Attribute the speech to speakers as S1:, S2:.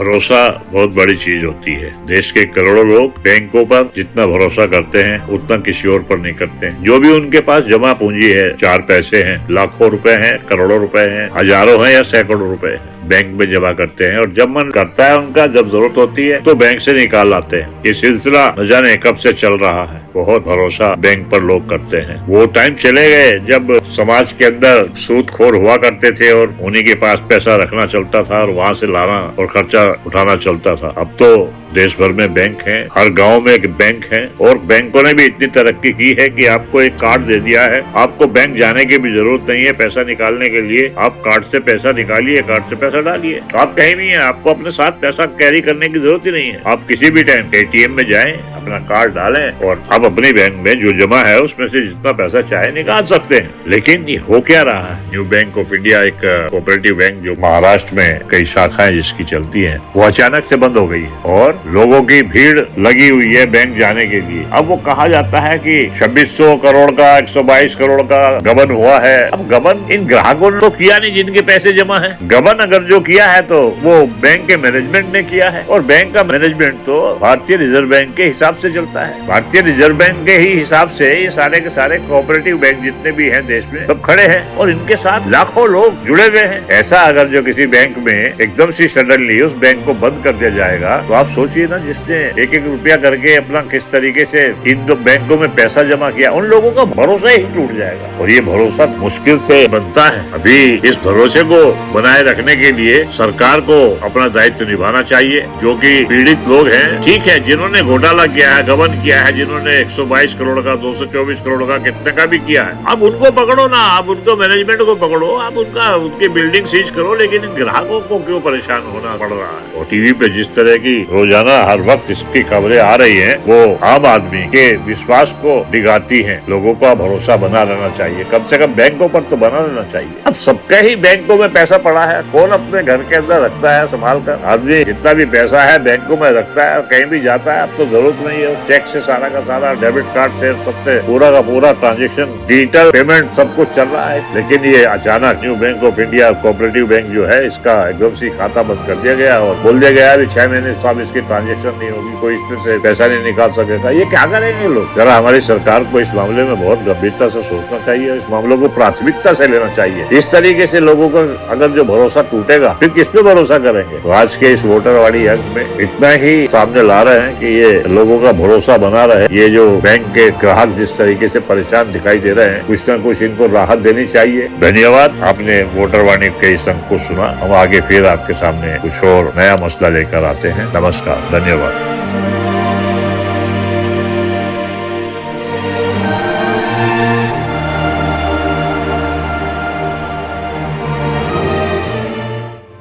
S1: भरोसा बहुत बड़ी चीज होती है। देश के करोड़ों लोग बैंकों पर जितना भरोसा करते हैं उतना किसी और पर नहीं करते हैं। जो भी उनके पास जमा पूंजी है, 4 पैसे हैं, लाखों रुपए हैं, करोड़ों रुपए हैं, हजारों हैं या सैकड़ों रुपए हैं, बैंक में जमा करते हैं और जब मन करता है उनका, जब जरूरत होती है तो बैंक से निकाल लाते हैं। ये सिलसिला न जाने कब से चल रहा है। बहुत भरोसा बैंक पर लोग करते हैं। वो टाइम चले गए जब समाज के अंदर सूदखोर हुआ करते थे और उन्हीं के पास पैसा रखना चलता था और वहाँ से लाना और खर्चा उठाना चलता था। अब तो देश भर में बैंक हैं, हर गांव में एक बैंक है और बैंकों ने भी इतनी तरक्की की है कि आपको एक कार्ड दे दिया है। आपको बैंक जाने की भी जरूरत नहीं है पैसा निकालने के लिए। आप कार्ड से पैसा निकालिए, कार्ड से पैसा डालिए। तो आप कहीं भी हैं, आपको अपने साथ पैसा कैरी करने की जरूरत ही नहीं है। आप किसी भी टाइम एटीएम में जाएं, अपना कार्ड डालें और आप अपने बैंक में जो जमा है उसमें से जितना पैसा चाहे निकाल सकते हैं। लेकिन ये हो क्या रहा है? न्यू बैंक ऑफ इंडिया, एक कोऑपरेटिव बैंक जो महाराष्ट्र में कई शाखाएं जिसकी चलती है, वो अचानक से बंद हो गई है और लोगों की भीड़ लगी हुई है बैंक जाने के लिए। अब वो कहा जाता है कि 2600 करोड़ का, 122 करोड़ का गबन हुआ है। अब गबन इन ग्राहकों ने तो किया नहीं जिनके पैसे जमा है। गबन अगर जो किया है तो वो बैंक के मैनेजमेंट ने किया है और बैंक का मैनेजमेंट तो भारतीय रिजर्व बैंक के हिसाब से चलता है। भारतीय रिजर्व बैंक के ही हिसाब से ये सारे के सारे कोऑपरेटिव बैंक जितने भी हैं देश में सब खड़े हैं और इनके साथ लाखों लोग जुड़े हुए हैं। ऐसा अगर जो किसी बैंक में एकदम से सडनली उस बैंक को बंद कर दिया जाएगा तो आप सोचिए ना, जिसने एक एक रुपया करके अपना किस तरीके से इन दो बैंकों में पैसा जमा किया, उन लोगों का भरोसा ही टूट जाएगा और ये भरोसा मुश्किल से बनता है। अभी इस भरोसे को बनाए रखने के लिए सरकार को अपना दायित्व निभाना चाहिए। जो कि पीड़ित लोग हैं, ठीक है, जिन्होंने घोटाला किया है, गबन किया है, जिन्होंने 122 करोड़ का, 224 करोड़ का, कितने का भी किया है, अब उनको पकड़ो ना, आप उनको मैनेजमेंट को पकड़ो, आप उनकी बिल्डिंग सीज करो। लेकिन इन ग्राहकों को क्यों परेशान होना पड़ रहा है? और टीवी पे जिस तरह की रोजाना हर वक्त इसकी खबरें आ रही हैं, वो आम आदमी के विश्वास को डिगाती हैं। लोगों का भरोसा बना रहना चाहिए, कम से कम बैंकों पर तो बना रहना चाहिए। अब सबके ही बैंकों में पैसा पड़ा है, कौन अपने घर के अंदर रखता है संभाल कर? आदमी जितना भी पैसा है बैंकों में रखता है और कहीं भी जाता है। अब तो जरूरत नहीं है, चेक से सारा का सारा, डेबिट कार्ड से सबसे पूरा का पूरा ट्रांजेक्शन, डिजिटल पेमेंट सब कुछ चल रहा है। लेकिन ये अचानक new bank of India cooperative bank जो है, इसका एकदम से खाता बंद कर दिया गया और बोल दिया गया 6 महीने से इसकी ट्रांजेक्शन नहीं होगी, कोई इसमें से पैसा नहीं निकाल सकेगा। ये क्या करेंगे लोग? जरा हमारी सरकार को इस मामले में बहुत गंभीरता से सोचना चाहिए, इस मामले को प्राथमिकता से लेना चाहिए। इस तरीके से लोगों का अगर जो भरोसा टूटेगा फिर किस पे भरोसा करेंगे? तो आज के इस वोटरवाड़ी अंक में इतना ही सामने ला रहे हैं कि ये लोगों का भरोसा बना रहे। ये जो बैंक के ग्राहक जिस तरीके से परेशान दिखाई दे रहे हैं, कुछ न कुछ इनको राहत देनी चाहिए। धन्यवाद। आपने वोटरवाणी के इस अंक को सुना। हम आगे फिर आपके सामने कुछ और नया मसला लेकर आते हैं। नमस्कार, धन्यवाद।